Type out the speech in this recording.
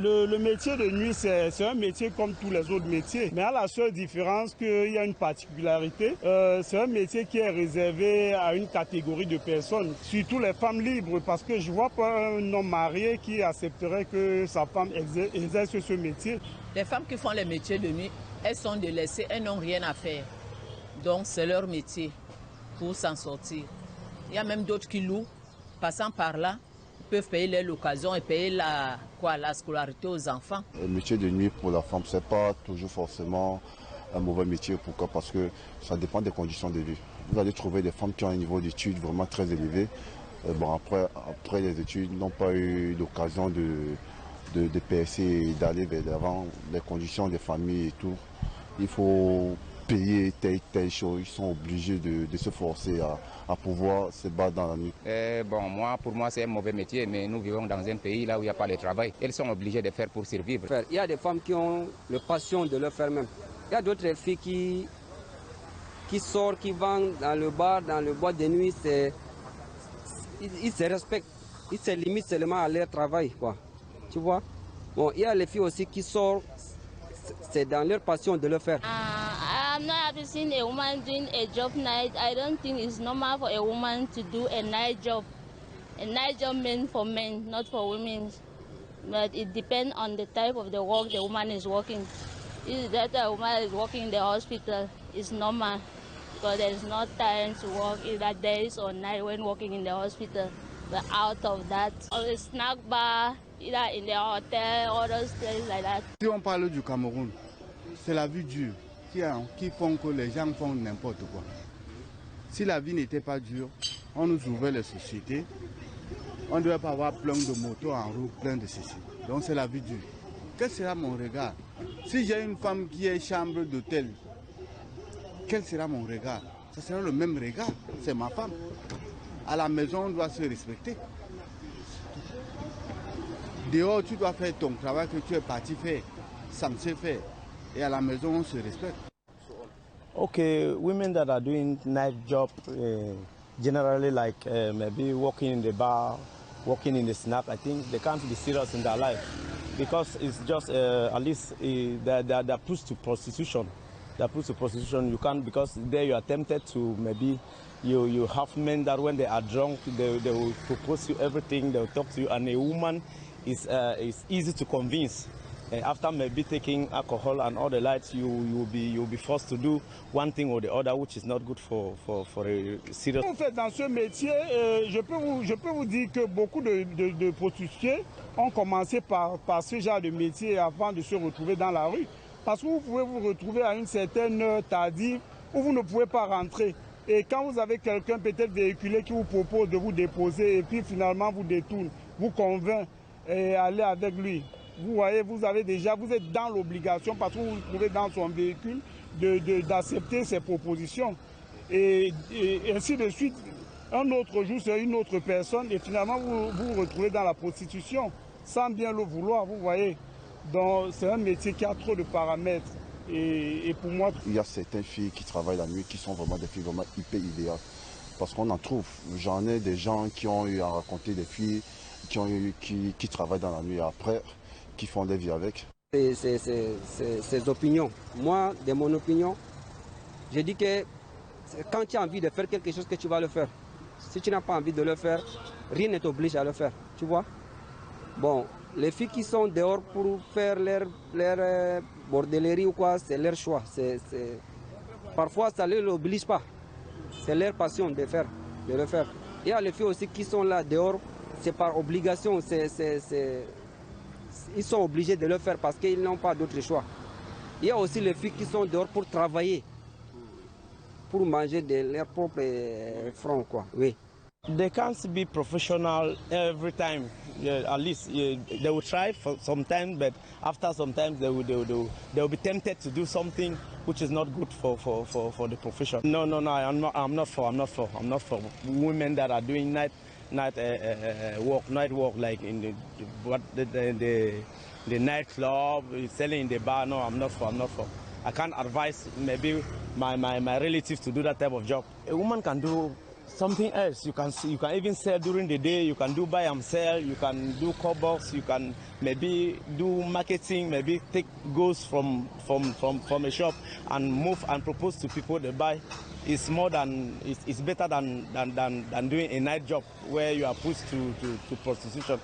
Le métier de nuit, c'est un métier comme tous les autres métiers. Mais à la seule différence qu'il y a une particularité, c'est un métier qui est réservé à une catégorie de personnes, surtout les femmes libres, parce que je ne vois pas un homme marié qui accepterait que sa femme exerce ce métier. Les femmes qui font les métiers de nuit, elles sont délaissées, elles n'ont rien à faire. Donc c'est leur métier pour s'en sortir. Il y a même d'autres qui louent, passant par là, peuvent payer les locations et payer la scolarité aux enfants. Le métier de nuit pour la femme, ce n'est pas toujours forcément un mauvais métier. Pourquoi? Parce que ça dépend des conditions de vie. Vous allez trouver des femmes qui ont un niveau d'études vraiment très élevé. Bon, après les études, n'ont pas eu l'occasion de percer et d'aller vers l'avant. Les conditions des familles et tout, il faut payer telle chose, ils sont obligés de se forcer à pouvoir se battre dans la nuit. Pour moi, c'est un mauvais métier, mais nous vivons dans un pays là où il n'y a pas de travail. Elles sont obligées de faire pour survivre. Il y a des femmes qui ont la passion de le faire même. Il y a d'autres filles qui sortent, qui vont dans le bar, dans le boîte de nuit. Ils se respectent, ils se limitent seulement à leur travail, quoi. Tu vois? Bon, il y a les filles aussi qui sortent, c'est dans leur passion de le faire. I'm not happy seeing a woman doing a job night. I don't think it's normal for a woman to do a night job. A night job meant for men, not for women. But it depends on the type of the work the woman is working. If that a woman is working in the hospital, it's normal. Because there is no time to work either days or night when working in the hospital. But out of that, or a snack bar, either in the hotel, or those places like that. Si on parle du Cameroun, c'est la vie dure qui font que les gens font n'importe quoi. Si la vie n'était pas dure, on nous ouvrait les sociétés, on ne devait pas avoir plein de motos en route, plein de ceci. Donc c'est la vie dure. Quel sera mon regard? Si j'ai une femme qui est chambre d'hôtel, quel sera mon regard? Ce sera le même regard, c'est ma femme. À la maison, on doit se respecter. Dehors, tu dois faire ton travail que tu es parti faire, censé faire. Et à la maison, on se respecte. Okay, women that are doing night job, generally like maybe working in the bar, working in the snack, I think they can't be serious in their life because it's just at least they're pushed to prostitution. They're pushed to prostitution. You can't, because there you are tempted to maybe you have men that when they are drunk they will propose you everything, they will talk to you, and a woman is easy to convince. After maybe taking alcohol and all the lights, you'll be forced to do one thing or the other, which is not good for a serious. En fait, dans ce métier, je peux vous dire que beaucoup de prostituées ont commencé par ce genre de métier avant de se retrouver dans la rue. Parce que vous pouvez vous retrouver à une certaine heure tardive où vous ne pouvez pas rentrer. Et quand vous avez quelqu'un peut-être véhiculé qui vous propose de vous déposer et puis finalement vous détourne, vous convainc et aller avec lui. Vous voyez, vous êtes dans l'obligation parce que vous vous trouvez dans son véhicule d'accepter ses propositions. Et ainsi de suite, un autre jour c'est une autre personne et finalement vous vous retrouvez dans la prostitution sans bien le vouloir, vous voyez. Donc c'est un métier qui a trop de paramètres. Et pour moi... Il y a certaines filles qui travaillent la nuit qui sont vraiment des filles vraiment hyper idéales. Parce qu'on en trouve. J'en ai des gens qui ont eu à raconter des filles qui travaillent dans la nuit après, qui font des vies avec. Ces opinions. Moi, de mon opinion, je dis que quand tu as envie de faire quelque chose, que tu vas le faire. Si tu n'as pas envie de le faire, rien ne t'oblige à le faire. Tu vois? Bon, les filles qui sont dehors pour faire leur bordellerie ou quoi, c'est leur choix. Parfois, ça ne les oblige pas. C'est leur passion de le faire. Il y a les filles aussi qui sont là dehors, c'est par obligation. Ils sont obligés de le faire parce qu'ils n'ont pas d'autre choix. Il y a aussi les filles qui sont dehors pour travailler, pour manger de leur propre front, quoi. Oui. They can't be professional every time. At least they will try for some time, but after some time they will be tempted to do something which is not good for the profession. No, I'm not for women that are doing night work like in the nightclub, selling in the bar. No, I'm not for. I can't advise maybe my relatives to do that type of job. A woman can do something else. You can even sell during the day. You can do buy and sell. You can do call box. You can maybe do marketing. Maybe take goods from a shop and move and propose to people to buy. It's more than it's better than doing a night job where you are pushed to prostitution.